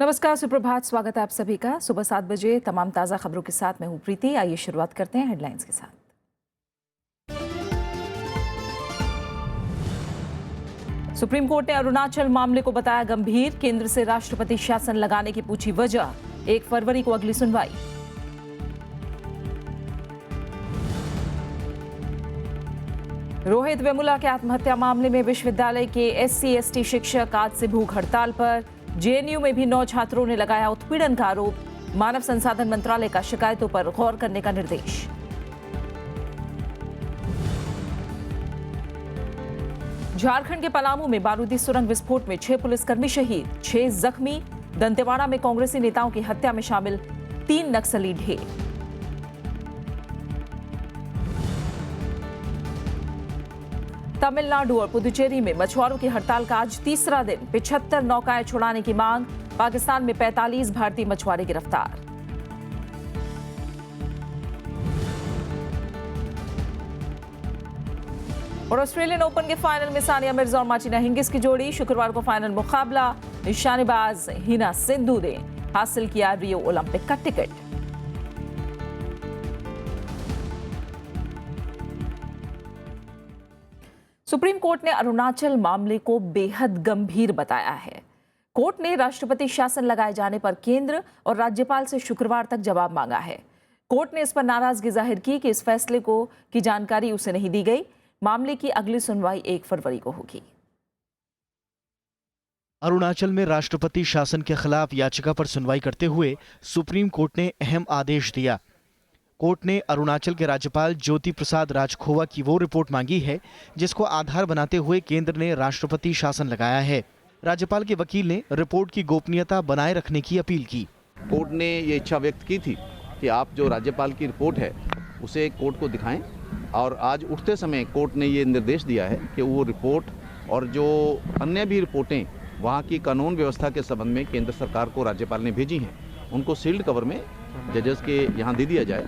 नमस्कार, सुप्रभात। स्वागत है आप सभी का। सुबह 7 बजे तमाम ताज़ा खबरों के साथ मैं हूं प्रीति। आइए शुरुआत करते हैं हेडलाइंस के साथ। सुप्रीम कोर्ट ने अरुणाचल मामले को बताया गंभीर। केंद्र से राष्ट्रपति शासन लगाने की पूछी वजह। 1 फरवरी को अगली सुनवाई। रोहित वेमुला के आत्महत्या मामले में विश्वविद्यालय के SC/ST शिक्षक आज से भूख हड़ताल पर। जेएनयू में भी 9 छात्रों ने लगाया उत्पीड़न का आरोप। मानव संसाधन मंत्रालय का शिकायतों पर गौर करने का निर्देश। झारखंड के पलामू में बारूदी सुरंग विस्फोट में 6 पुलिसकर्मी शहीद, 6 जख्मी। दंतेवाड़ा में कांग्रेसी नेताओं की हत्या में शामिल 3 नक्सली ढेर। तमिलनाडु और पुदुचेरी में मछुआरों की हड़ताल का आज तीसरा दिन। 75 नौकाएं छुड़ाने की मांग। पाकिस्तान में 45 भारतीय मछुआरे गिरफ्तार। और ऑस्ट्रेलियन ओपन के फाइनल में सानिया मिर्जा और मार्टिना हिंगिस की जोड़ी। शुक्रवार को फाइनल मुकाबला। निशानेबाज हिना सिंधु ने हासिल किया रियो ओलंपिक का टिकट। सुप्रीम कोर्ट ने अरुणाचल मामले को बेहद गंभीर बताया है। कोर्ट ने राष्ट्रपति शासन लगाए जाने पर केंद्र और राज्यपाल से शुक्रवार तक जवाब मांगा है। कोर्ट ने इस पर नाराजगी जाहिर की कि इस फैसले की जानकारी उसे नहीं दी गई। मामले की अगली सुनवाई 1 फरवरी को होगी। अरुणाचल में राष्ट्रपति शासन के खिलाफ याचिका पर सुनवाई करते हुए सुप्रीम कोर्ट ने अहम आदेश दिया। कोर्ट ने अरुणाचल के राज्यपाल ज्योति प्रसाद राजखोवा की वो रिपोर्ट मांगी है जिसको आधार बनाते हुए केंद्र ने राष्ट्रपति शासन लगाया है। राज्यपाल के वकील ने रिपोर्ट की गोपनीयता बनाए रखने की अपील की। कोर्ट ने ये इच्छा व्यक्त की थी कि आप जो राज्यपाल की रिपोर्ट है उसे कोर्ट को दिखाएं, और आज उठते समय कोर्ट ने ये निर्देश दिया है कि वो रिपोर्ट और जो अन्य भी रिपोर्टें वहाँ की कानून व्यवस्था के संबंध में केंद्र सरकार को राज्यपाल ने भेजी हैं, उनको सील्ड कवर में जजेस के यहाँ दे दिया जाए।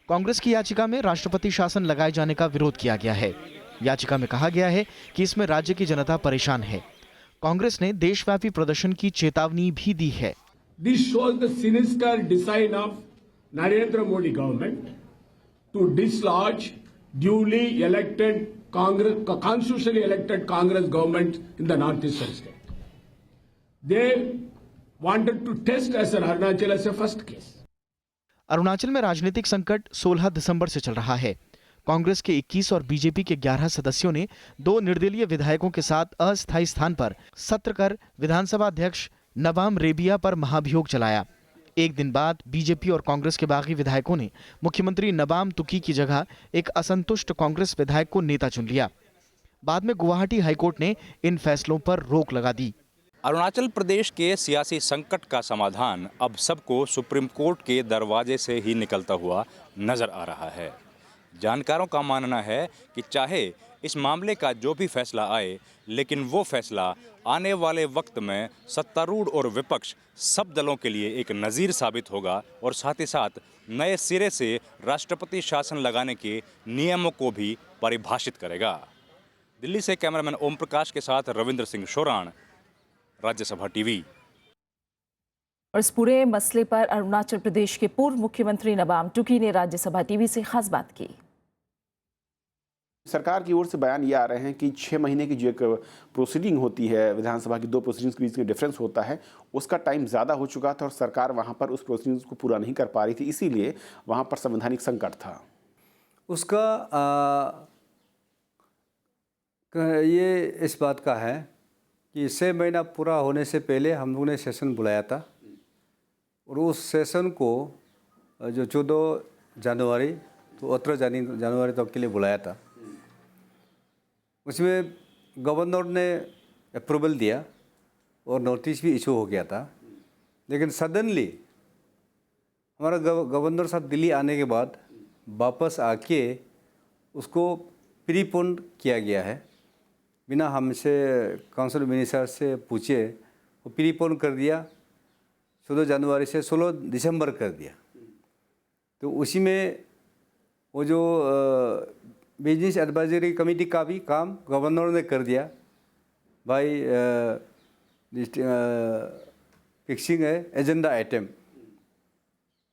कांग्रेस की याचिका में राष्ट्रपति शासन लगाए जाने का विरोध किया गया है। याचिका में कहा गया है कि इसमें राज्य की जनता परेशान है। कांग्रेस ने देशव्यापी प्रदर्शन की चेतावनी भी दी है। This shows the sinister design of Narendra Modi government to dislodge duly elected Congress constitutionally elected Congress government in the north eastern state. They wanted to test as Arunachal as a first case. Arunachal में राजनीतिक संकट 16 दिसंबर से चल रहा है। कांग्रेस के 21 और बीजेपी के 11 सदस्यों ने 2 निर्दलीय विधायकों के साथ अस्थायी स्थान पर सत्र कर विधानसभा अध्यक्ष नबाम रेबिया पर महाभियोग चलाया। एक दिन बाद बीजेपी और कांग्रेस के बागी विधायकों ने मुख्यमंत्री नबाम तुकी की जगह एक असंतुष्ट कांग्रेस विधायक को नेता चुन लिया। बाद में गुवाहाटी हाईकोर्ट ने इन फैसलों पर रोक लगा दी। अरुणाचल प्रदेश के सियासी संकट का समाधान अब सबको सुप्रीम कोर्ट के दरवाजे से ही निकलता हुआ नजर आ रहा है। जानकारों का मानना है कि चाहे इस मामले का जो भी फैसला आए, लेकिन वो फैसला आने वाले वक्त में सत्तारूढ़ और विपक्ष सब दलों के लिए एक नज़ीर साबित होगा और साथ ही साथ नए सिरे से राष्ट्रपति शासन लगाने के नियमों को भी परिभाषित करेगा। दिल्ली से कैमरामैन ओम प्रकाश के साथ रविंद्र सिंह शोराण, राज्यसभा टीवी। और इस पूरे मसले पर अरुणाचल प्रदेश के पूर्व मुख्यमंत्री नबाम तुकी ने राज्यसभा टीवी से खास बात की। सरकार की ओर से बयान ये आ रहे हैं कि 6 महीने की जो एक प्रोसीडिंग होती है, विधानसभा की 2 प्रोसीडिंग्स के बीच में डिफरेंस होता है, उसका टाइम ज़्यादा हो चुका था और सरकार वहाँ पर उस प्रोसीडिंग्स को पूरा नहीं कर पा रही थी, इसीलिए वहाँ पर संवैधानिक संकट था। उसका ये इस बात का है कि 6 महीना पूरा होने से पहले हम लोगों ने सेशन बुलाया था और उस सेशन को जो 14 जनवरी तो 18 जनवरी तक के लिए बुलाया था। उसमें गवर्नर ने अप्रूवल दिया और नोटिस भी इशू हो गया था, लेकिन सडनली हमारा गवर्नर साहब दिल्ली आने के बाद वापस आके उसको प्रीपोन किया गया है। बिना हमसे काउंसिल मिनिस्टर से पूछे वो प्रीपोन कर दिया, 16 जनवरी से 16 दिसंबर कर दिया। तो उसी में वो जो बिजनेस एडवाइजरी कमेटी का भी काम गवर्नर ने कर दिया। भाई फिक्सिंग है agenda item,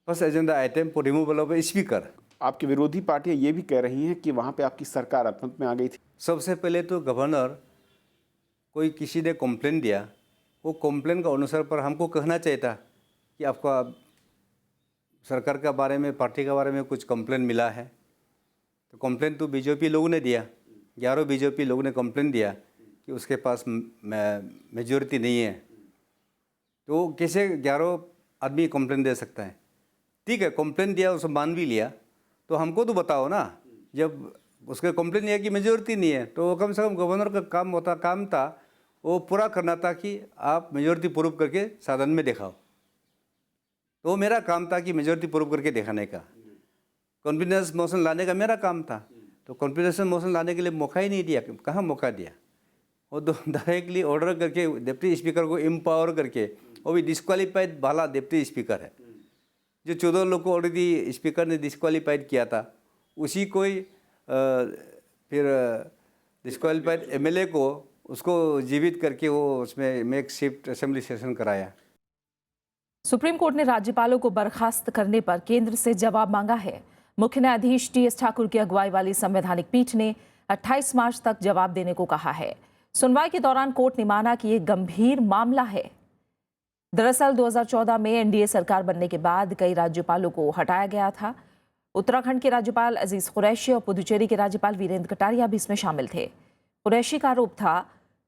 first agenda item for removal of speaker. आपकी विरोधी पार्टियां ये भी कह रही हैं कि वहाँ पे आपकी सरकार अल्पमत में आ गई थी। सबसे पहले तो गवर्नर कोई किसी ने कंप्लेन दिया, वो कंप्लेन का अनुसार पर हमको कहना चाहिए था कि आपका सरकार के बारे में, पार्टी के बारे में कुछ कंप्लेन मिला है। तो कंप्लेन तो बीजेपी लोगों ने दिया, 11 बीजेपी लोगों ने कंप्लेन दिया कि उसके पास मेजॉरिटी नहीं है। तो कैसे 11 आदमी कंप्लेन दे सकता है? ठीक है, कंप्लेन दिया, उसको मान भी लिया, तो हमको तो बताओ ना। जब उसके कंप्लेन दिया कि मेजॉरिटी नहीं है, तो कम से कम गवर्नर का काम था वो पूरा करना था कि आप मेजॉरिटी प्रूव करके सदन में दिखाओ। तो मेरा काम था कि मेजॉरिटी प्रूव करके दिखाने का, कॉन्फिडेंस मोशन लाने का मेरा काम था। तो कॉन्फिडेंस मोशन लाने के लिए मौका ही नहीं दिया। कहाँ मौका दिया? वो तो डायरेक्टली ऑर्डर करके डिप्टी स्पीकर को एम्पावर करके, वो भी डिस्क्वालीफाइड वाला डिप्टी स्पीकर है। जो 14 लोग को ऑलरेडी स्पीकर ने डिस्क्वालीफाइड किया था, उसी को ही फिर डिस्क्वालीफाइड एमएलए को उसको जीवित करके वो उसमें मेक शिफ्ट असेंबली सेशन कराया। सुप्रीम कोर्ट ने राज्यपालों को बर्खास्त करने पर केंद्र से जवाब मांगा है। मुख्य न्यायाधीश टीएस ठाकुर की अगुवाई वाली संवैधानिक पीठ ने 28 मार्च तक जवाब देने को कहा है। सुनवाई के दौरान कोर्ट ने माना कि ये गंभीर मामला है। दरअसल 2014 में एनडीए सरकार बनने के बाद कई राज्यपालों को हटाया गया था। उत्तराखंड के राज्यपाल अजीज कुरैशी और पुदुचेरी के राज्यपाल वीरेंद्र कटारिया भी इसमें शामिल थे। कुरैशी का आरोप था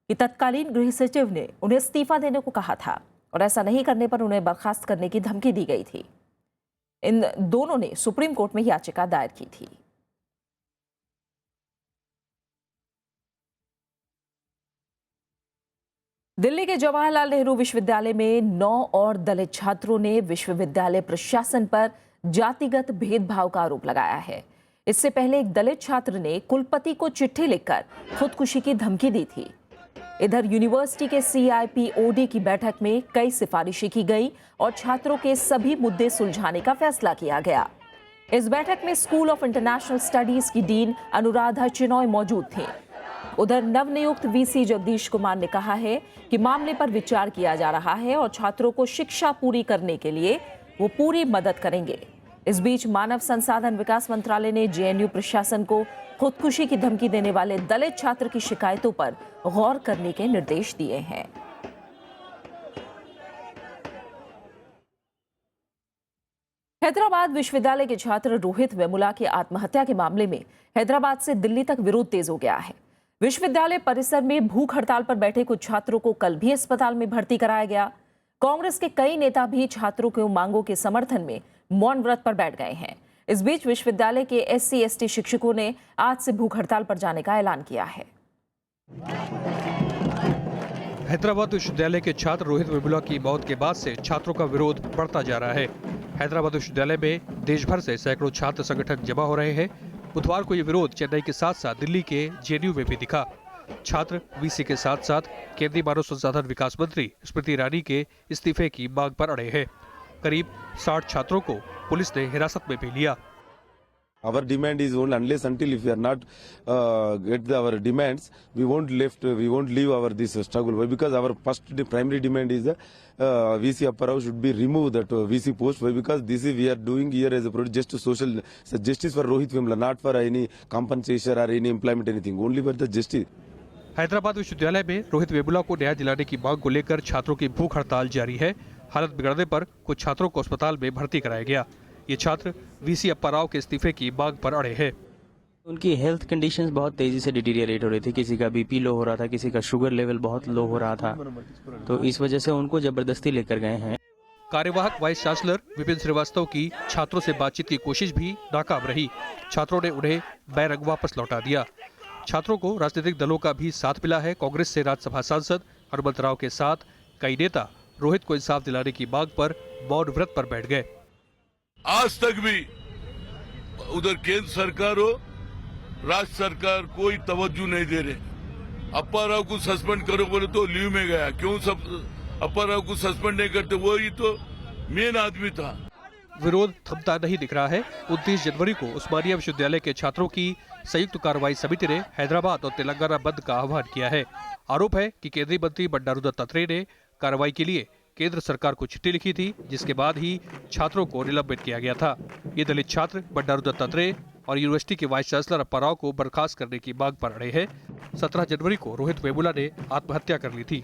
कि तत्कालीन गृह सचिव ने उन्हें इस्तीफा देने को कहा था और ऐसा नहीं करने पर उन्हें बर्खास्त करने की धमकी दी गई थी। इन दोनों ने सुप्रीम कोर्ट में याचिका दायर की थी। दिल्ली के जवाहरलाल नेहरू विश्वविद्यालय में 9 और दलित छात्रों ने विश्वविद्यालय प्रशासन पर जातिगत भेदभाव का आरोप लगाया है। इससे पहले एक दलित छात्र ने कुलपति को चिट्ठी लिखकर खुदकुशी की धमकी दी थी। इधर यूनिवर्सिटी के CIPOD की बैठक में कई सिफारिशें की गई और छात्रों के सभी मुद्दे सुलझाने का फैसला किया गया। इस बैठक में स्कूल ऑफ इंटरनेशनल स्टडीज की डीन अनुराधा चिनॉय मौजूद थी। उधर नवनियुक्त VC जगदीश कुमार ने कहा है कि मामले पर विचार किया जा रहा है और छात्रों को शिक्षा पूरी करने के लिए वो पूरी मदद करेंगे। इस बीच मानव संसाधन विकास मंत्रालय ने JNU प्रशासन को खुदकुशी की धमकी देने वाले दलित छात्र की शिकायतों पर गौर करने के निर्देश दिए हैं। हैदराबाद विश्वविद्यालय के छात्र रोहित वेमुला की आत्महत्या के मामले में हैदराबाद से दिल्ली तक विरोध तेज हो गया है। विश्वविद्यालय परिसर में भूख हड़ताल पर बैठे कुछ छात्रों को कल भी अस्पताल में भर्ती कराया गया। कांग्रेस के कई नेता भी छात्रों के मांगों के समर्थन में मौन व्रत पर बैठ गए हैं। इस बीच विश्वविद्यालय के SC/ST शिक्षकों ने आज से भूख हड़ताल पर जाने का ऐलान किया है। हैदराबाद विश्वविद्यालय के छात्र रोहित वेमुला की मौत के बाद से छात्रों का विरोध बढ़ता जा रहा है। हैदराबाद विश्वविद्यालय में देश भर से सैकड़ों छात्र संगठन जमा हो रहे हैं। बुधवार को ये विरोध चेन्नई के साथ साथ दिल्ली के JNU में भी दिखा। छात्र VC के साथ साथ केंद्रीय मानव संसाधन विकास मंत्री स्मृति ईरानी के इस्तीफे की मांग पर अड़े हैं। करीब 60 छात्रों को पुलिस ने हिरासत में भी लिया। Our demand is only unless until if we are not get our demands, we won't leave our this struggle. Why? Because our first primary demand is VC Upper House should be removed that VC post. Why? Because this is we are doing here as a project just to social justice for Rohit Vemla, not for any compensation or any employment anything. Only for the justice. Hyderabad विश्वविद्यालय में रोहित वेमुला को न्याय दिलाने की मांग को लेकर छात्रों की भूख हड़ताल जारी है। हालत बिगड़ने पर कुछ छात्रों को अस्पताल में भर्ती कराया गया। ये छात्र VC अप्पा राव के इस्तीफे की मांग पर अड़े हैं। उनकी हेल्थ कंडीशंस बहुत तेजी से डिटीरियरेट हो रही थी। किसी का BP लो हो रहा था, किसी का शुगर लेवल बहुत लो हो रहा था, तो इस वजह से उनको जबरदस्ती लेकर गए हैं। कार्यवाहक वाइस चांसलर विपिन श्रीवास्तव की छात्रों से बातचीत की कोशिश भी नाकाम रही। छात्रों ने उन्हें बैरक वापस लौटा दिया। छात्रों को राजनीतिक दलों का भी साथ मिला है। कांग्रेस से राज्यसभा सांसद हनुमंत राव के साथ कई नेता रोहित को इंसाफ दिलाने की मांग पर मौन व्रत पर बैठ गए। आज तक भी उधर केंद्र सरकार हो, राज्य सरकार कोई तवज्जो नहीं दे रहे। अप्पा राव को सस्पेंड करो बोले तो लीव में गया। क्यों सब अप्पा राव को सस्पेंड नहीं करते? वो ही तो मेन आदमी था। विरोध थमता नहीं दिख रहा है। 29 जनवरी को उस्मानिया विश्वविद्यालय के छात्रों की संयुक्त कार्रवाई समिति ने हैदराबाद और तेलंगाना बंद का आह्वान किया है। आरोप है कि केंद्रीय मंत्री बंडारू दत्तात्रेय ने कार्रवाई के लिए केंद्र सरकार को चिट्ठी लिखी थी, जिसके बाद ही छात्रों को निलंबित किया गया था। ये दलित छात्र बंडारू दत्तात्रेय और यूनिवर्सिटी के वाइस चांसलर अप्पा राव को बर्खास्त करने की मांग पर अड़े हैं। 17 जनवरी को रोहित वेमुला ने आत्महत्या कर ली थी।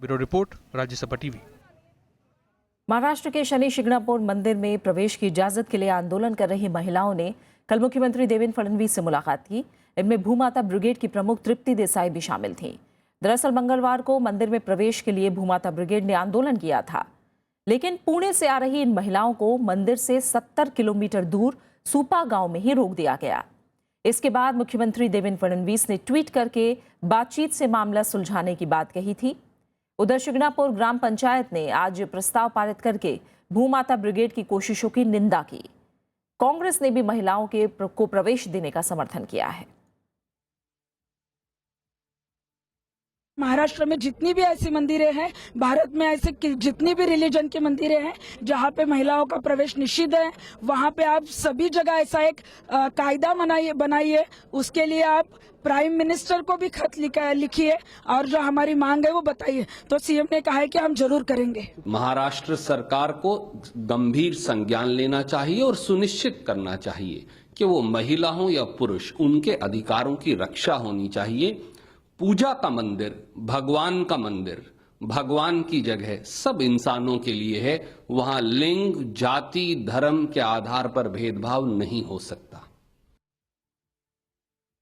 Bureau report, Rajya Sabha TV. Maharashtra के शनि शिंगणापुर मंदिर में प्रवेश की इजाजत के लिए आंदोलन कर रही महिलाओं ने कल मुख्यमंत्री देवेंद्र फडणवीस से मुलाकात की। इनमें भूमाता ब्रिगेड की प्रमुख तृप्ति देसाई भी शामिल थी। दरअसल मंगलवार को मंदिर में प्रवेश के लिए भूमाता ब्रिगेड ने आंदोलन किया था, लेकिन पुणे से आ रही इन महिलाओं को मंदिर से 70 किलोमीटर दूर सूपा गांव में ही रोक दिया गया। इसके बाद मुख्यमंत्री देवेंद्र फडणवीस ने ट्वीट करके बातचीत से मामला सुलझाने की बात कही थी। उधर शिंगणापुर ग्राम पंचायत ने आज प्रस्ताव पारित करके भूमाता ब्रिगेड की कोशिशों की निंदा की। कांग्रेस ने भी महिलाओं को प्रवेश देने का समर्थन किया है। महाराष्ट्र में जितनी भी ऐसी मंदिरें हैं, भारत में ऐसे जितनी भी रिलीजन की मंदिरें हैं जहाँ पे महिलाओं का प्रवेश निषिद्ध है, वहाँ पे आप सभी जगह ऐसा एक कायदा बनाइए। उसके लिए आप प्राइम मिनिस्टर को भी खत लिखिए और जो हमारी मांग है वो बताइए। तो सीएम ने कहा है कि हम जरूर करेंगे। महाराष्ट्र सरकार को गंभीर संज्ञान लेना चाहिए और सुनिश्चित करना चाहिए कि वो महिला हो या पुरुष, उनके अधिकारों की रक्षा होनी चाहिए। पूजा का मंदिर, भगवान का मंदिर, भगवान की जगह सब इंसानों के लिए है। वहां लिंग, जाति, धर्म के आधार पर भेदभाव नहीं हो सकता।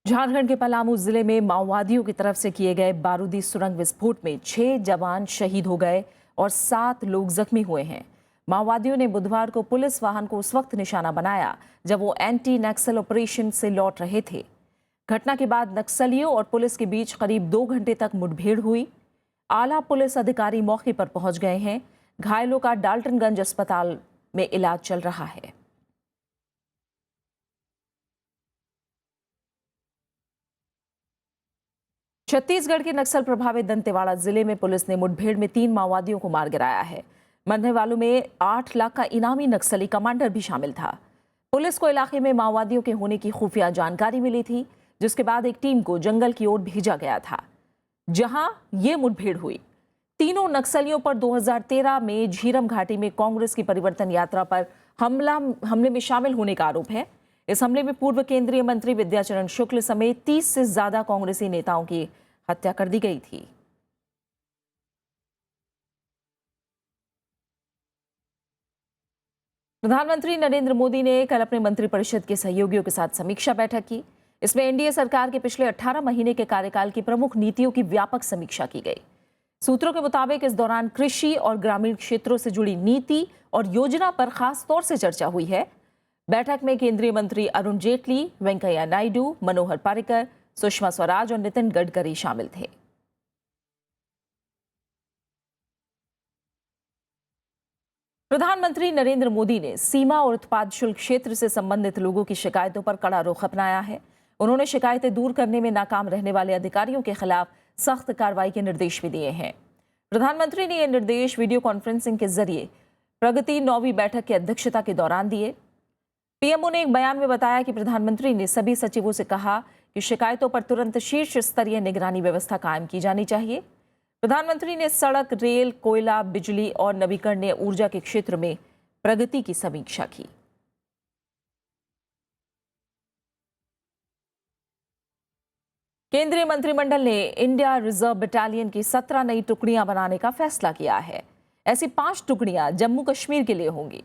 झारखंड के पलामू जिले में माओवादियों की तरफ से किए गए बारूदी सुरंग विस्फोट में 6 जवान शहीद हो गए और 7 लोग जख्मी हुए हैं। माओवादियों ने बुधवार को पुलिस वाहन को उस वक्त निशाना बनाया जब वो एंटी नक्सल ऑपरेशन से लौट रहे थे। घटना के बाद नक्सलियों और पुलिस के बीच करीब 2 घंटे तक मुठभेड़ हुई। आला पुलिस अधिकारी मौके पर पहुंच गए हैं। घायलों का डाल्टनगंज अस्पताल में इलाज चल रहा है। छत्तीसगढ़ के नक्सल प्रभावित दंतेवाड़ा जिले में पुलिस ने मुठभेड़ में 3 माओवादियों को मार गिराया है। मरने वालों में 8 लाख का इनामी नक्सली कमांडर भी शामिल था। पुलिस को इलाके में माओवादियों के होने की खुफिया जानकारी मिली थी, जिसके बाद एक टीम को जंगल की ओर भेजा गया था, जहां ये मुठभेड़ हुई। तीनों नक्सलियों पर 2013 में झीरम घाटी में कांग्रेस की परिवर्तन यात्रा पर हमले में शामिल होने का आरोप है। इस हमले में पूर्व केंद्रीय मंत्री विद्याचरण शुक्ल समेत 30 से ज्यादा कांग्रेसी नेताओं की हत्या कर दी गई थी। प्रधानमंत्री नरेंद्र मोदी ने कल अपने मंत्रिपरिषद के सहयोगियों के साथ समीक्षा बैठक की। इसमें एनडीए सरकार के पिछले 18 महीने के कार्यकाल की प्रमुख नीतियों की व्यापक समीक्षा की गई। सूत्रों के मुताबिक इस दौरान कृषि और ग्रामीण क्षेत्रों से जुड़ी नीति और योजना पर खास तौर से चर्चा हुई है। बैठक में केंद्रीय मंत्री अरुण जेटली, वेंकैया नायडू, मनोहर पर्रिकर, सुषमा स्वराज और नितिन गडकरी शामिल थे। प्रधानमंत्री नरेंद्र मोदी ने सीमा और उत्पाद शुल्क क्षेत्र से संबंधित लोगों की शिकायतों पर कड़ा रुख अपनाया है। उन्होंने शिकायतें दूर करने में नाकाम रहने वाले अधिकारियों के खिलाफ सख्त कार्रवाई के निर्देश भी दिए हैं। प्रधानमंत्री ने ये निर्देश वीडियो कॉन्फ्रेंसिंग के जरिए प्रगति 9वीं बैठक की अध्यक्षता के दौरान दिए। पीएमओ ने एक बयान में बताया कि प्रधानमंत्री ने सभी सचिवों से कहा कि शिकायतों पर तुरंत शीर्ष स्तरीय निगरानी व्यवस्था कायम की जानी चाहिए। प्रधानमंत्री ने सड़क, रेल, कोयला, बिजली और नवीकरणीय ऊर्जा के क्षेत्र में प्रगति की समीक्षा की। केंद्रीय मंत्रिमंडल ने इंडिया रिजर्व बटालियन की 17 नई टुकड़ियां बनाने का फैसला किया है। ऐसी 5 टुकड़ियां जम्मू कश्मीर के लिए होंगी।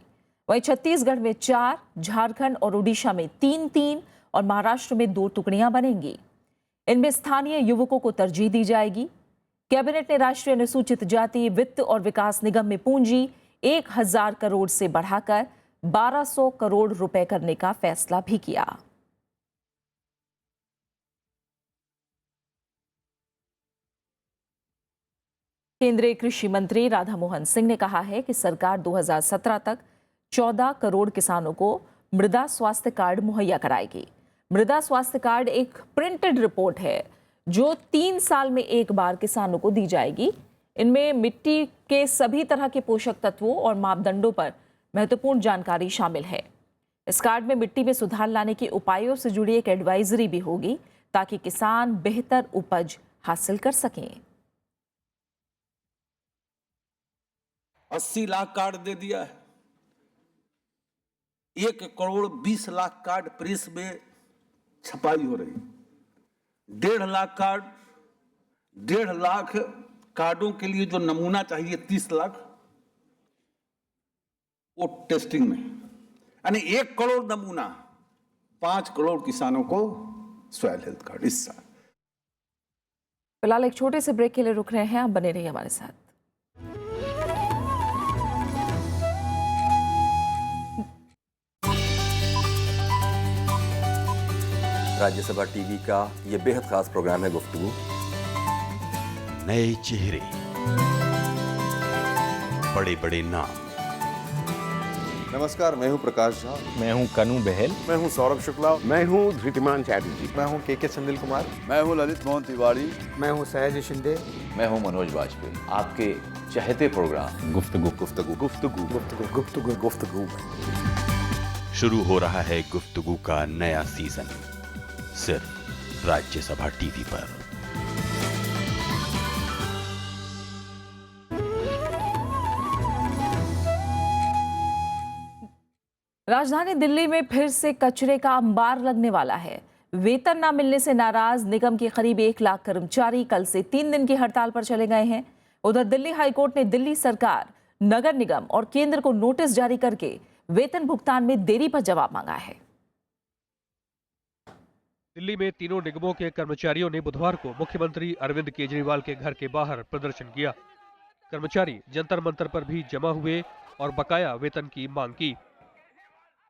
वहीं छत्तीसगढ़ में 4, झारखंड और ओडिशा में 3-3 और महाराष्ट्र में 2 टुकड़ियां बनेंगी। इनमें स्थानीय युवकों को तरजीह दी जाएगी। कैबिनेट ने राष्ट्रीय अनुसूचित जाति वित्त और विकास निगम में पूंजी 1000 करोड़ से बढ़ाकर 1200 करोड़ रुपए करने का फैसला भी किया। केंद्रीय कृषि मंत्री राधा मोहन सिंह ने कहा है कि सरकार 2017 तक 14 करोड़ किसानों को मृदा स्वास्थ्य कार्ड मुहैया कराएगी। मृदा स्वास्थ्य कार्ड एक प्रिंटेड रिपोर्ट है जो 3 साल में एक बार किसानों को दी जाएगी। इनमें मिट्टी के सभी तरह के पोषक तत्वों और मापदंडों पर महत्वपूर्ण जानकारी शामिल है। इस कार्ड में मिट्टी में सुधार लाने के उपायों से जुड़ी एक एडवाइजरी भी होगी ताकि किसान बेहतर उपज हासिल कर सकें। 80 लाख कार्ड दे दिया है, 1 करोड़ 20 लाख कार्ड प्रेस में छपाई हो रही, 1.5 लाख कार्ड, 1.5 लाख कार्डों के लिए जो नमूना चाहिए 30 लाख, वो टेस्टिंग में, यानी 1 करोड़ नमूना, 5 करोड़ किसानों को सॉइल हेल्थ कार्ड इस साल। फिलहाल एक छोटे से ब्रेक के लिए रुक रहे हैं, आप बने रहिए हमारे साथ। राज्यसभा टीवी का ये बेहद खास प्रोग्राम है गुफ्तगू। नए चेहरे, बड़े बड़े नाम। नमस्कार, मैं हूं प्रकाश झा। मैं हूं कनू बहल। मैं हूं सौरभ शुक्ला। मैं हूं धृतिमान चैटर्जी। मैं हूं के संदिल कुमार। मैं हूं ललित मोहन तिवारी। मैं हूं सहज शिंदे। मैं हूं मनोज वाजपेयी। आपके चहेते प्रोग्राम गुफ्तगू गुफ्तगू गुफ्तगू गुफ्तगू गुफ्तगू गुफ्तगू शुरू हो रहा है गुफ्तगू का नया सीजन, सिर्फ राज्यसभा टीवी पर। राजधानी दिल्ली में फिर से कचरे का अंबार लगने वाला है। वेतन न मिलने से नाराज निगम के करीब 1 लाख कर्मचारी कल से 3 दिन की हड़ताल पर चले गए हैं। उधर दिल्ली हाईकोर्ट ने दिल्ली सरकार, नगर निगम और केंद्र को नोटिस जारी करके वेतन भुगतान में देरी पर जवाब मांगा है। दिल्ली में तीनों निगमों के कर्मचारियों ने बुधवार को मुख्यमंत्री अरविंद केजरीवाल के घर के बाहर प्रदर्शन किया। कर्मचारी जंतर मंतर पर भी जमा हुए और बकाया वेतन की मांग की।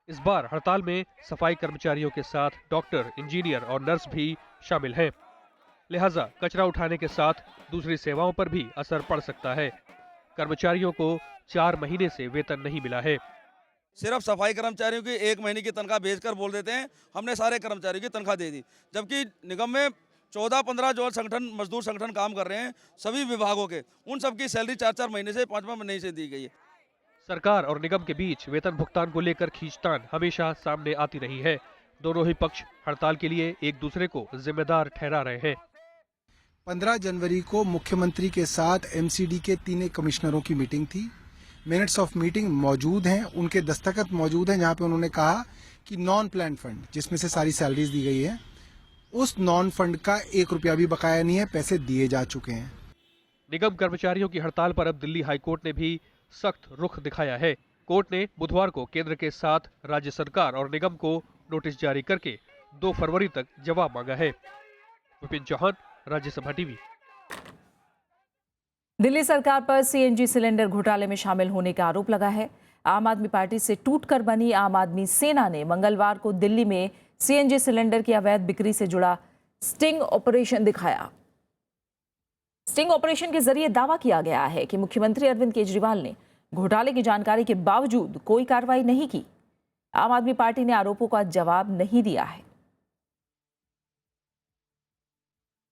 इस बार हड़ताल में सफाई कर्मचारियों के साथ डॉक्टर, इंजीनियर और नर्स भी शामिल हैं। लिहाजा कचरा उठाने के साथ दूसरी सेवाओं पर भी असर पड़ सकता है। कर्मचारियों को 4 महीने से वेतन नहीं मिला है। सिर्फ सफाई कर्मचारियों की 1 महीने की तनख्वाह भेजकर बोल देते हैं हमने सारे कर्मचारियों की तनख्वाह दे दी, जबकि निगम में 14-15 जो संगठन, मजदूर संगठन काम कर रहे हैं सभी विभागों के, उन सबकी सैलरी 4-4 महीने से 5 महीने से दी गई है। सरकार और निगम के बीच वेतन भुगतान को लेकर खींचतान हमेशा सामने आती रही है। दोनों ही पक्ष हड़ताल के लिए एक दूसरे को जिम्मेदार ठहरा रहे हैं। 15 जनवरी को मुख्यमंत्री के साथ एमसीडी के 3 कमिश्नरों की मीटिंग थी। मिनट्स ऑफ मीटिंग मौजूद हैं, उनके दस्तखत मौजूद हैं, जहां पे उन्होंने कहा कि नॉन प्लान फंड, जिसमें से सारी सैलरीज दी गई है, उस नॉन फंड का 1 रुपया भी बकाया नहीं है, पैसे दिए जा चुके हैं। निगम कर्मचारियों की हड़ताल पर अब दिल्ली हाईकोर्ट ने भी सख्त रुख दिखाया है। कोर्ट ने बुधवार को केंद्र के साथ राज्य सरकार और निगम को नोटिस जारी करके 2 फरवरी तक जवाब मांगा है। विपिन चौहान, राज्यसभा टीवी। दिल्ली सरकार पर सीएनजी सिलेंडर घोटाले में शामिल होने का आरोप लगा है। आम आदमी पार्टी से टूटकर बनी आम आदमी सेना ने मंगलवार को दिल्ली में सीएनजी सिलेंडर की अवैध बिक्री से जुड़ा स्टिंग ऑपरेशन दिखाया। स्टिंग ऑपरेशन के जरिए दावा किया गया है कि मुख्यमंत्री अरविंद केजरीवाल ने घोटाले की जानकारी के बावजूद कोई कार्रवाई नहीं की। आम आदमी पार्टी ने आरोपों का जवाब नहीं दिया है।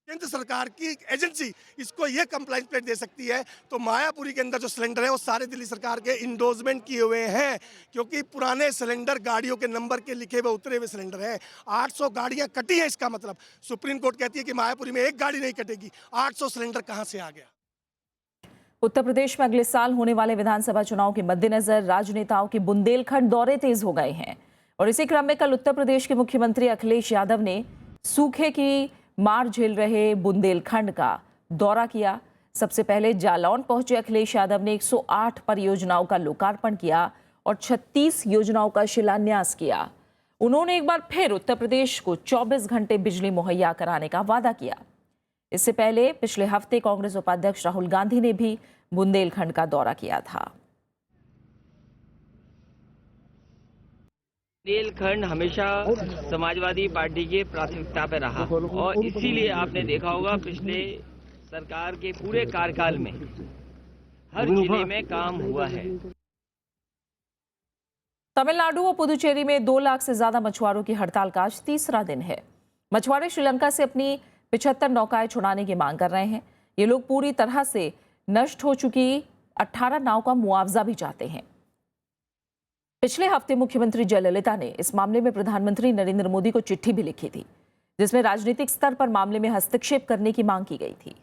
केंद्र सरकार की एजेंसी इसको ये कंप्लेंट प्लेट दे सकती है, तो मायापुरी के अंदर जो सिलेंडर है वो सारे दिल्ली सरकार के इंडोर्समेंट किए हुए हैं, क्योंकि पुराने सिलेंडर गाड़ियों के नंबर के लिखे हुए उतरे हुए सिलेंडर हैं। 800 गाड़ियां कटी हैं। इसका मतलब सुप्रीम कोर्ट कहती है कि मायापुरी में 1 गाड़ी नहीं कटेगी। 800 सिलेंडर कहां से आ गया? उत्तर प्रदेश में अगले साल होने वाले विधानसभा चुनाव के मद्देनजर राजनेताओं के बुंदेलखंड दौरे तेज हो गए हैं और इसी क्रम में कल उत्तर प्रदेश के मुख्यमंत्री अखिलेश यादव ने सूखे की मार झेल रहे बुंदेलखंड का दौरा किया। सबसे पहले जालौन पहुंचे अखिलेश यादव ने 108 परियोजनाओं का लोकार्पण किया और 36 योजनाओं का शिलान्यास किया। उन्होंने एक बार फिर उत्तर प्रदेश को 24 घंटे बिजली मुहैया कराने का वादा किया। इससे पहले पिछले हफ्ते कांग्रेस उपाध्यक्ष राहुल गांधी ने भी बुंदेलखंड का दौरा किया था। बुंदेलखंड हमेशा समाजवादी पार्टी के प्राथमिकता पे रहा और इसीलिए आपने देखा होगा पिछले सरकार के पूरे कार्यकाल में हर जिले में काम हुआ है। तमिलनाडु और पुदुचेरी में 2 लाख से ज्यादा मछुआरों की हड़ताल का आज 3रा दिन है। मछुआरे श्रीलंका से अपनी 75 नौकाएं छुड़ाने की मांग कर रहे हैं। ये लोग पूरी तरह से नष्ट हो चुकी 18 नाव का मुआवजा भी चाहते हैं। पिछले हफ्ते मुख्यमंत्री जयललिता ने इस मामले में प्रधानमंत्री नरेंद्र मोदी को चिट्ठी भी लिखी थी, जिसमें राजनीतिक स्तर पर मामले में हस्तक्षेप करने की मांग की गई थी।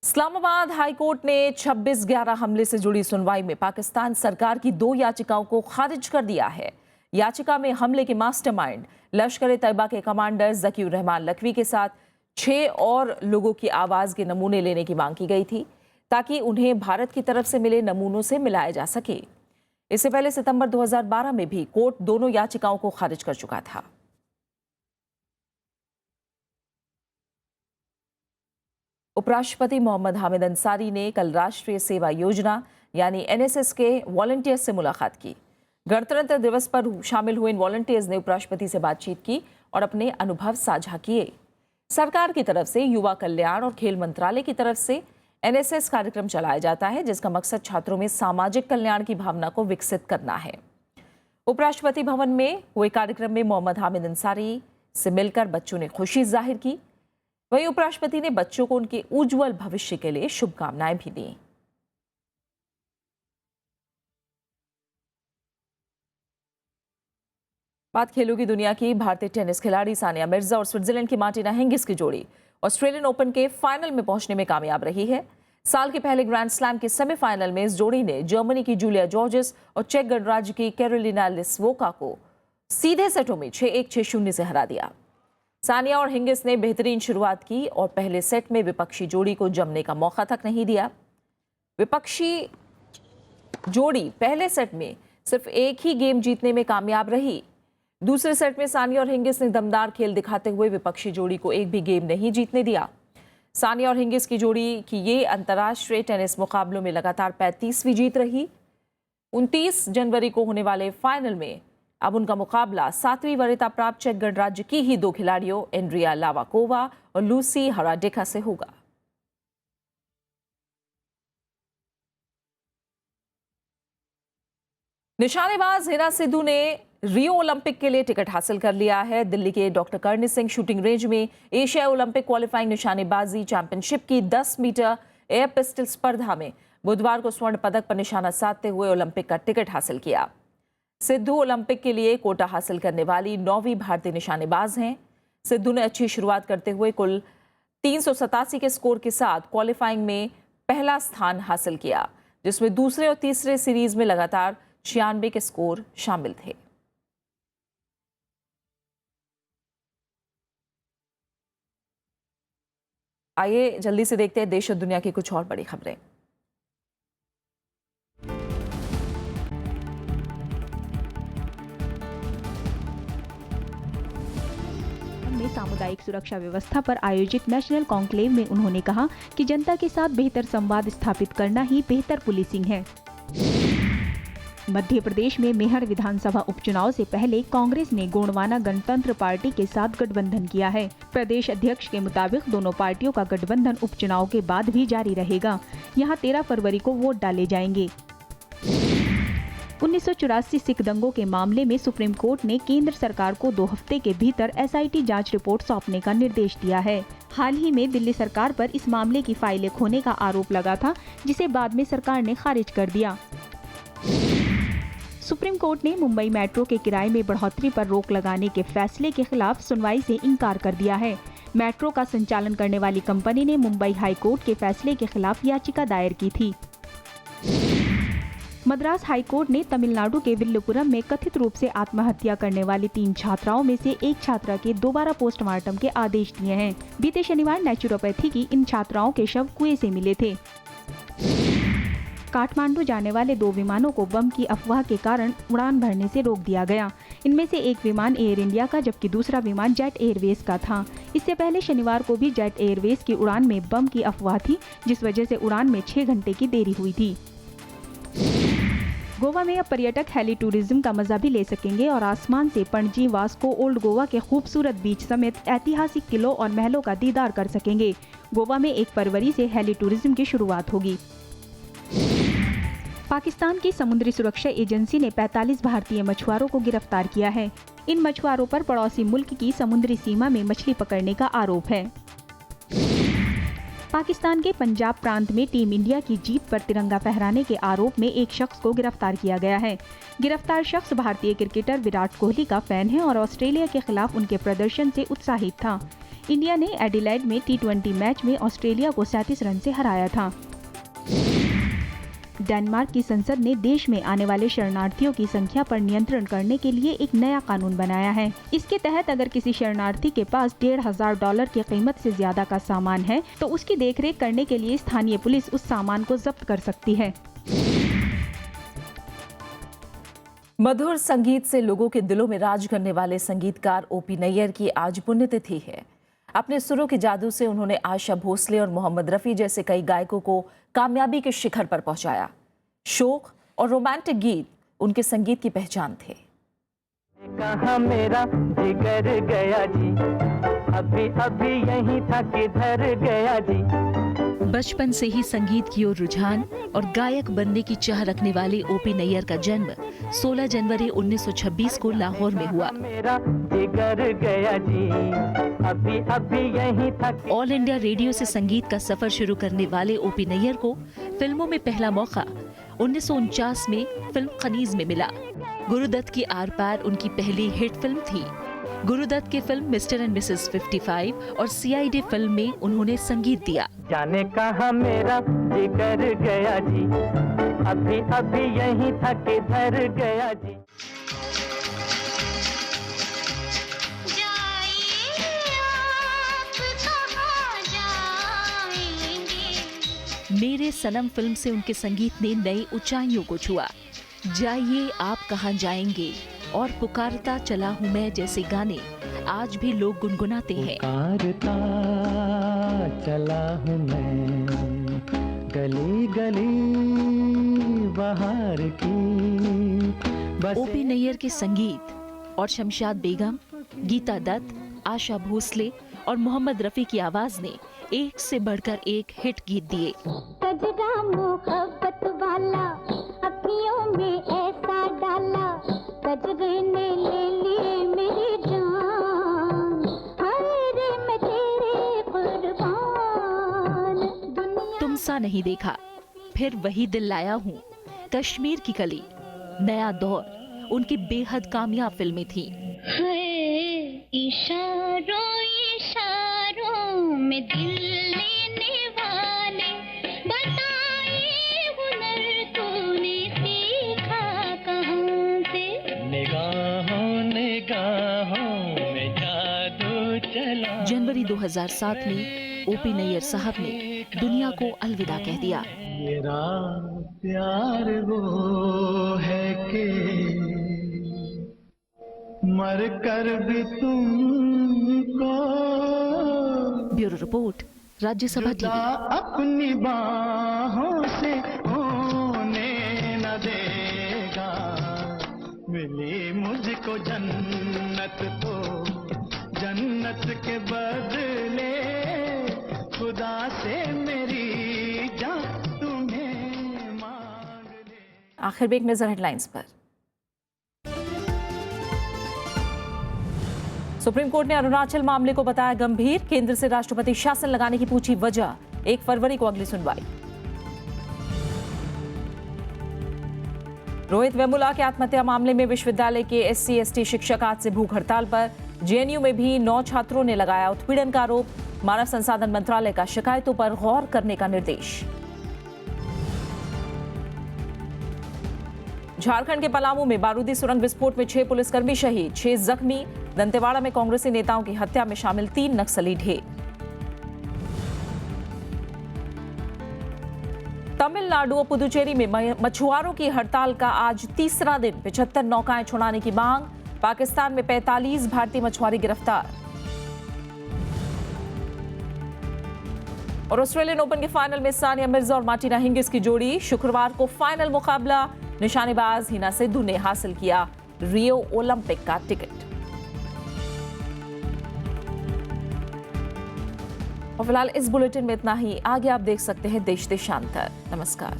इस्लामाबाद हाईकोर्ट ने 26/11 हमले से जुड़ी सुनवाई में पाकिस्तान सरकार की 2 याचिकाओं को खारिज कर दिया है। याचिका में हमले के मास्टरमाइंड लश्कर-ए-तैयबा के कमांडर ज़कीउर रहमान लखवी के साथ 6 और लोगों की आवाज के नमूने लेने की मांग की गई थी ताकि उन्हें भारत की तरफ से मिले नमूनों से मिलाया जा सके। इससे पहले सितंबर 2012 में भी कोर्ट दोनों याचिकाओं को खारिज कर चुका था। उपराष्ट्रपति मोहम्मद हामिद अंसारी ने कल राष्ट्रीय सेवा योजना यानी NSS के वॉलंटियर्स से मुलाकात की। गणतंत्र दिवस पर शामिल हुए इन वॉलंटियर्स ने उपराष्ट्रपति से बातचीत की और अपने अनुभव साझा किए। सरकार की तरफ से युवा कल्याण और खेल मंत्रालय की तरफ से NSS कार्यक्रम चलाया जाता है, जिसका मकसद छात्रों में सामाजिक कल्याण की भावना को विकसित करना है। उपराष्ट्रपति भवन में हुए कार्यक्रम में मोहम्मद हामिद अंसारी से मिलकर बच्चों ने खुशी जाहिर की। वहीं उपराष्ट्रपति ने बच्चों को उनके उज्जवल भविष्य के लिए शुभकामनाएं भी दी। बात खेलों की दुनिया की। भारतीय टेनिस खिलाड़ी सानिया मिर्जा और स्विट्जरलैंड की मार्टिना हिंगिस की जोड़ी ऑस्ट्रेलियन ओपन के फाइनल में पहुंचने में कामयाब रही है। साल के पहले ग्रैंड स्लैम के सेमीफाइनल में इस जोड़ी ने जर्मनी की जूलिया जॉर्जिस और चेक गणराज्य की कैरोलिना लिस्वोका को सीधे सेटों में 6-1, 6-0 से हरा दिया। सानिया और हिंगिस ने बेहतरीन शुरुआत की और पहले सेट में विपक्षी जोड़ी को जमने का मौका तक नहीं दिया। विपक्षी जोड़ी पहले सेट में सिर्फ एक ही गेम जीतने में कामयाब रही। दूसरे सेट में सानिया और हिंगिस ने दमदार खेल दिखाते हुए विपक्षी जोड़ी को एक भी गेम नहीं जीतने दिया। सानिया और हिंगिस की जोड़ी की ये अंतर्राष्ट्रीय टेनिस मुकाबलों में लगातार 35वीं जीत रही। 29 जनवरी को होने वाले फाइनल में अब उनका मुकाबला 7वीं वरीयता प्राप्त चेक गणराज्य की ही 2 खिलाड़ियों एंड्रिया लावाकोवा और लूसी हराडेका से होगा। निशानेबाज हिना सिद्धू ने रियो ओलंपिक के लिए टिकट हासिल कर लिया है। दिल्ली के doctor Karni Singh shooting range में एशिया ओलंपिक क्वालिफाइंग निशानेबाजी चैंपियनशिप की 10 मीटर एयर पिस्टल स्पर्धा में बुधवार को स्वर्ण पदक पर निशाना साधते हुए ओलंपिक का टिकट हासिल किया। सिद्धू ओलंपिक के लिए कोटा हासिल करने वाली 9वीं भारतीय निशानेबाज हैं। सिद्धू ने अच्छी शुरुआत करते हुए कुल 387 के स्कोर के साथ क्वालिफाइंग में पहला स्थान हासिल किया, जिसमें दूसरे और तीसरे सीरीज में लगातार 96 के स्कोर शामिल थे। आइए जल्दी से देखते हैं देश और दुनिया की कुछ और बड़ी खबरें। सामुदायिक सुरक्षा व्यवस्था पर आयोजित नेशनल कॉन्क्लेव में उन्होंने कहा कि जनता के साथ बेहतर संवाद स्थापित करना ही बेहतर पुलिसिंग है। मध्य प्रदेश में मेहर विधानसभा उपचुनाव से पहले कांग्रेस ने गोंडवाना गणतंत्र पार्टी के साथ गठबंधन किया है। प्रदेश अध्यक्ष के मुताबिक दोनों पार्टियों का गठबंधन उपचुनाव के बाद भी जारी रहेगा। यहां 13 फरवरी को वोट डाले जाएंगे। 1984 सिख दंगों के मामले में सुप्रीम कोर्ट ने केंद्र सरकार को 2 हफ्ते के भीतर SIT जांच रिपोर्ट सौंपने का निर्देश दिया है। हाल ही में दिल्ली सरकार पर इस मामले की फाइलें खोने का आरोप लगा था, जिसे बाद में सरकार ने खारिज कर दिया। सुप्रीम कोर्ट ने मुंबई मेट्रो के किराए में बढ़ोतरी पर रोक लगाने के फैसले के खिलाफ सुनवाई से इनकार कर दिया है। मेट्रो का संचालन करने वाली कंपनी ने मुंबई हाई कोर्ट के फैसले के खिलाफ याचिका दायर की थी। मद्रास हाई कोर्ट ने तमिलनाडु के विल्लुपुरम में कथित रूप से आत्महत्या करने वाली 3 छात्राओं में से एक छात्रा के दोबारा पोस्टमार्टम के आदेश दिए हैं। बीते शनिवार नेचुरोपैथी की इन छात्राओं के शव कुएं से मिले थे। काठमांडू जाने वाले 2 विमानों को बम की अफवाह के कारण उड़ान भरने से रोक दिया गया। इनमें से एक विमान एयर इंडिया का, जबकि दूसरा विमान जेट एयरवेज का था। इससे पहले शनिवार को भी जेट एयरवेज की उड़ान में बम की अफवाह थी, जिस वजह से उड़ान में 6 घंटे की देरी हुई थी। गोवा में अब पर्यटक हेली टूरिज्म का मजा भी ले सकेंगे और आसमान से पणजी, वास्को, ओल्ड गोवा के खूबसूरत बीच समेत ऐतिहासिक किलों और महलों का दीदार कर सकेंगे। गोवा में 1 फरवरी से हेली टूरिज्म की शुरुआत होगी। पाकिस्तान की समुद्री सुरक्षा एजेंसी ने 45 भारतीय मछुआरों को गिरफ्तार किया है। इन मछुआरों पर पड़ोसी मुल्क की समुद्री सीमा में मछली पकड़ने का आरोप है। पाकिस्तान के पंजाब प्रांत में टीम इंडिया की जीत पर तिरंगा फहराने के आरोप में एक शख्स को गिरफ्तार किया गया है। गिरफ्तार शख्स भारतीय क्रिकेटर विराट कोहली का फैन है और ऑस्ट्रेलिया के खिलाफ उनके प्रदर्शन से उत्साहित था। इंडिया ने एडिलेड में T20 मैच में ऑस्ट्रेलिया को 37 रन से हराया था। डेनमार्क की संसद ने देश में आने वाले शरणार्थियों की संख्या पर नियंत्रण करने के लिए एक नया कानून बनाया है। इसके तहत अगर किसी शरणार्थी के पास $1,500 की कीमत से ज्यादा का सामान है तो उसकी देखरेख करने के लिए स्थानीय पुलिस उस सामान को जब्त कर सकती है। मधुर संगीत से लोगों के दिलों में राज करने वाले संगीतकार ओपी नैयर की आज पुण्यतिथि है। अपने सुरों के जादू से उन्होंने आशा भोसले और मोहम्मद रफ़ी जैसे कई गायकों को कामयाबी के शिखर पर पहुंचाया। शोक और रोमांटिक गीत उनके संगीत की पहचान थे। कहाँ मेरा जिगर गया जी, अभी अभी यहीं था किधर गया जी। बचपन से ही संगीत की ओर रुझान और गायक बनने की चाह रखने वाले ओपी नैयर का जन्म 16 जनवरी 1926 को लाहौर में हुआ। मेरा जिगर गया जी, अभी अभी यहीं था। ऑल इंडिया रेडियो से संगीत का सफर शुरू करने वाले ओपी नैयर को फिल्मों में पहला मौका 1949 में फिल्म खनीज में मिला। गुरुदत्त की आर पार उनकी पहली हिट फिल्म थी। गुरुदत्त की फिल्म मिस्टर एंड मिसेस 55 और CID फिल्म में उन्होंने संगीत दिया। जाने कहाँ मेरा जिगर गया जी, अभी अभी यहीं था किधर गया जी। मेरे सनम फिल्म से उनके संगीत ने नई ऊंचाइयों को छुआ। जाइए आप कहाँ जाएंगे और पुकारता चला हूँ मैं जैसे गाने आज भी लोग गुनगुनाते हैं। पुकारता चला हूँ मैं गली गली बहार की। ओपी नैयर के संगीत और शमशाद बेगम, गीता दत्त, आशा भोसले और मोहम्मद रफ़ी की आवाज ने एक से बढ़कर एक हिट गीत दिए। कजरा मोहब्बत वाला अखियों में ऐसा डाला, कजरे ने ले ली मेरी जान, हाय रे मैं तेरे कुर्बान। तुम सा नहीं देखा, फिर वही दिल लाया हूँ, कश्मीर की कली, नया दौर उनकी बेहद कामयाब फिल्में थी। इशारों इशारों में दिल लेने वाले, बताए हुनर तूने सीखा कहाँ से। निगाहों निगाहों में जादू चला। जनवरी 2007 में ओपी नैयर साहब ने दुनिया को अलविदा कह दिया। मेरा प्यार वो है कि मर कर भी तुमको ब्यूरो रिपोर्ट, राज्यसभा टीवी। अपनी बाहों से होने न देगा, मिली मुझको जन्नत तो जन्नत के बदले खुदा से मेरी जान तुम्हें मांग ले। आखिर में एक नजर हेडलाइंस पर। सुप्रीम कोर्ट ने अरुणाचल मामले को बताया गंभीर, केंद्र से राष्ट्रपति शासन लगाने की पूछी वजह, 1 फरवरी को अगली सुनवाई। रोहित वेमुला के आत्महत्या मामले में विश्वविद्यालय के SC/ST शिक्षक आज से भूख हड़ताल पर। JNU में भी 9 छात्रों ने लगाया उत्पीड़न का आरोप, मानव संसाधन मंत्रालय का शिकायतों पर गौर करने का निर्देश। झारखंड के पलामू में बारूदी सुरंग विस्फोट में 6 पुलिसकर्मी शहीद, 6 जख्मी। दंतेवाड़ा में कांग्रेसी नेताओं की हत्या में शामिल 3 नक्सली ढेर। तमिलनाडु और पुदुचेरी में मछुआरों की हड़ताल का आज तीसरा दिन, 75 नौकाएं छुड़ाने की मांग। पाकिस्तान में 45 भारतीय मछुआरे गिरफ्तार। और ऑस्ट्रेलियन ओपन के फाइनल में सानिया मिर्जा और मार्टिना हिंगिस की जोड़ी, शुक्रवार को फाइनल मुकाबला। निशानेबाज हिना सिद्धू ने हासिल किया रियो ओलंपिक का टिकट। और फिलहाल इस बुलेटिन में इतना ही। आगे आप देश देशांतर। नमस्कार।